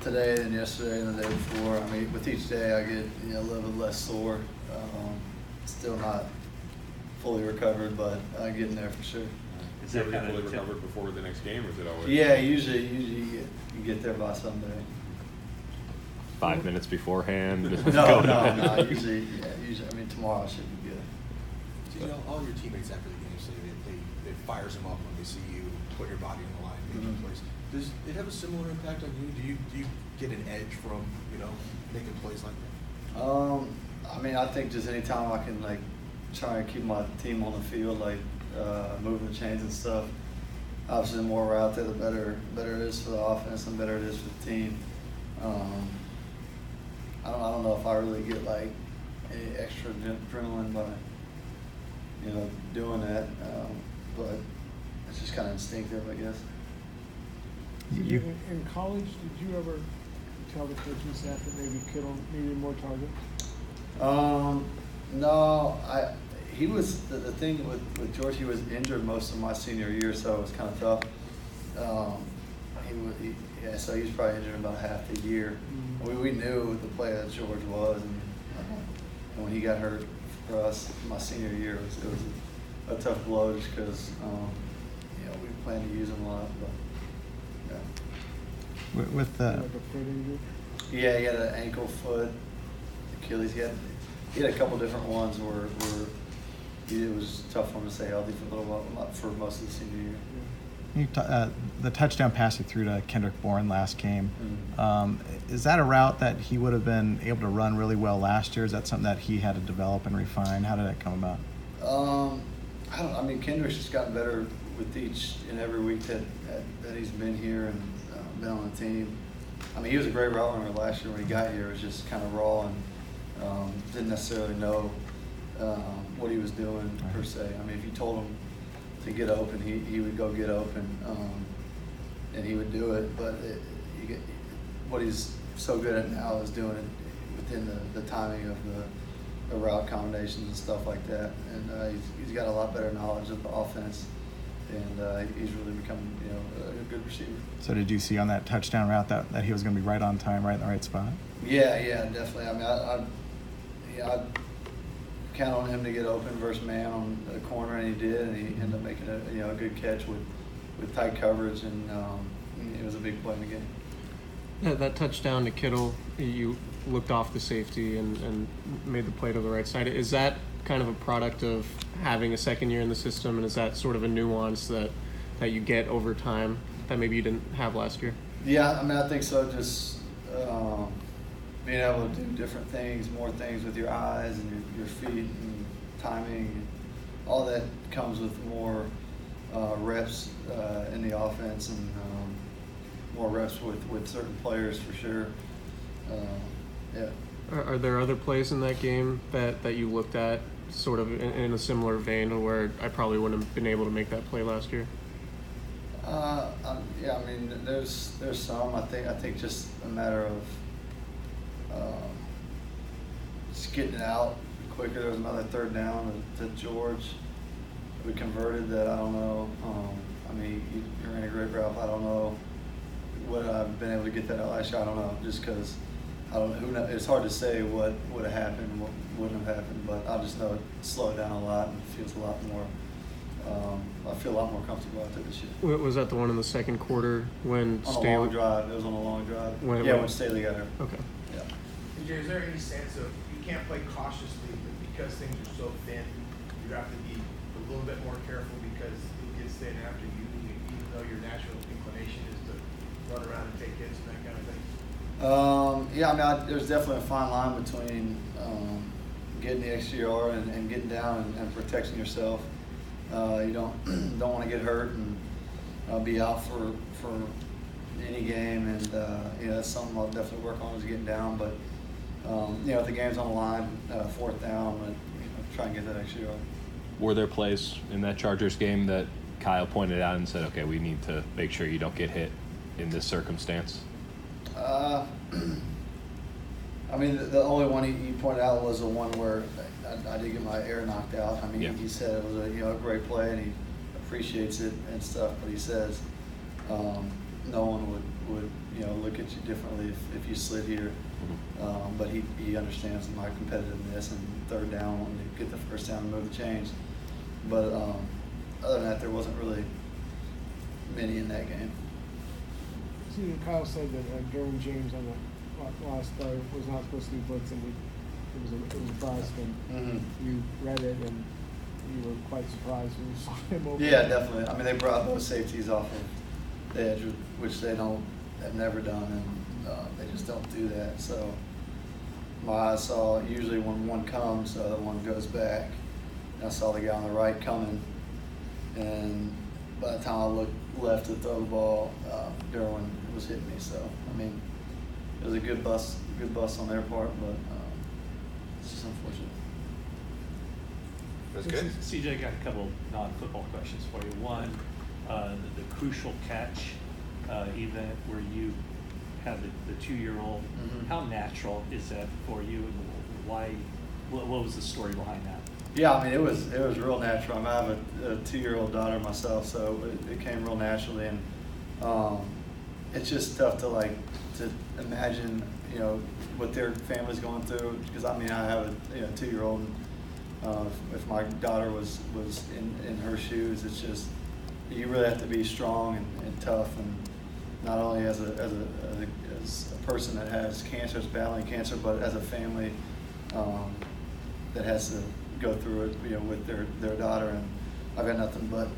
today than yesterday and the day before. I mean, with each day I get a little bit less sore. Still not fully recovered, but I'm getting there for sure. Is that kind of fully recovered before the next game, or is it always? Yeah, usually you get there by Sunday. 5 minutes beforehand. No. Usually. I mean, tomorrow should be good. So, all your teammates after the game say it fires them up when they see you put your body on the line, making plays. Does it have a similar impact on you? Do you get an edge from making plays like that? I mean, I think just anytime I can try and keep my team on the field, moving the chains and stuff. Obviously, the more we're out there, the better it is for the offense and better it is for the team. I don't know if I really get any extra adrenaline by doing that, but it's just kind of instinctive, I guess. In college, did you ever tell the coaching staff that maybe Kittle needed more targets? No, he was the thing with George. He was injured most of my senior year, so it was kind of tough. So he was probably injured about half the year. We knew the player that George was, and when he got hurt for us my senior year, it was a tough blow just because we planned to use him a lot. But yeah. With the Like a foot injury? Yeah, he had an ankle, foot, Achilles. He had a couple different ones where it was tough for him to stay healthy for a little while, for most of the senior year. the touchdown pass he threw to Kendrick Bourne last game, is that a route that he would have been able to run really well last year? Is that something that he had to develop and refine? How did that come about? I mean, Kendrick's just gotten better with each and every week that he's been here and been on the team. I mean, he was a great route runner last year when he got here. It was just kind of raw and didn't necessarily know what he was doing per se. I mean, if you told him to get open, he would go get open, and he would do it. But what he's so good at now is doing it within the timing of the route combinations and stuff like that. And he's got a lot better knowledge of the offense, and he's really become a good receiver. So did you see on that touchdown route that he was going to be right on time, right in the right spot? Yeah, definitely. I mean, I count on him to get open versus man on the corner, and he did, and he ended up making a good catch with tight coverage, and it was a big play in the game. Yeah, that touchdown to Kittle, you looked off the safety and made the play to the right side. Is that kind of a product of having a second year in the system, and is that sort of a nuance that you get over time that maybe you didn't have last year? Yeah, I mean, I think so. Just being able to do different things, more things with your eyes and your feet and timing, all that comes with more reps in the offense and more reps with certain players for sure. Yeah. Are there other plays in that game that you looked at sort of in a similar vein to where I probably wouldn't have been able to make that play last year? Yeah, I mean, there's some. I think just a matter of just getting it out quicker. There was another third down to George. We converted that. I don't know. I mean, you're in a great route. I don't know would I've been able to get that out last year. I don't know, just because I don't know. Who knows? It's hard to say what would have happened, what wouldn't have happened. But I just know it slowed down a lot and feels a lot more. I feel a lot more comfortable out there this year. Was that the one in the second quarter when on Staley? A long drive. It was on a long drive. When Staley got hurt. Okay. Yeah. DJ, is there any sense of you can't play cautiously, but because things are so thin, you have to be a little bit more careful because it gets thin after you, even though your natural inclination is to run around and take hits and that kind of thing? Yeah, I mean, there's definitely a fine line between getting the extra yard and getting down and protecting yourself. You don't want to get hurt and be out for any game, and that's something I'll definitely work on is getting down. But if the game's on the line, fourth down, but try and get that extra yard. Were there plays in that Chargers game that Kyle pointed out and said, okay, we need to make sure you don't get hit in this circumstance? I mean, the only one he pointed out was the one where I did get my air knocked out. I mean, He said it was a great play and he appreciates it and stuff, but he says no one would look look at you differently if you slid here. But he understands my competitiveness and third down when you get the first down and move the chains. But other than that, there wasn't really many in that game. See, Kyle said that Derwin James on the last play was not supposed to be blitzing. It was a bust, and you read it, and you were quite surprised when you saw him over. Yeah, definitely. I mean, they brought those safeties off of the edge, which they have never done, and they just don't do that. So my eyes saw usually when one comes, the other one goes back. And I saw the guy on the right coming, and by the time I looked left to throw the ball, Derwin was hitting me. So I mean, it was a good bust on their part, but it's just unfortunate. That's good. CJ, got a couple non-football questions for you. One, the crucial catch event where you have the 2-year-old. How natural is that for you, and why? What was the story behind that? Yeah, I mean, it was real natural. I mean, I have a 2-year-old daughter myself, so it came real naturally, and it's just tough to imagine, what their family's going through. Because I mean, I have a 2-year-old. If my daughter was in her shoes, it's just you really have to be strong and tough, and not only as a person that has cancer, is battling cancer, but as a family that has to go through it, with their daughter. And I've got nothing but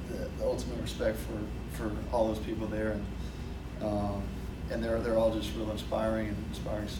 the ultimate respect for all those people there, and they're all just real inspiring stories.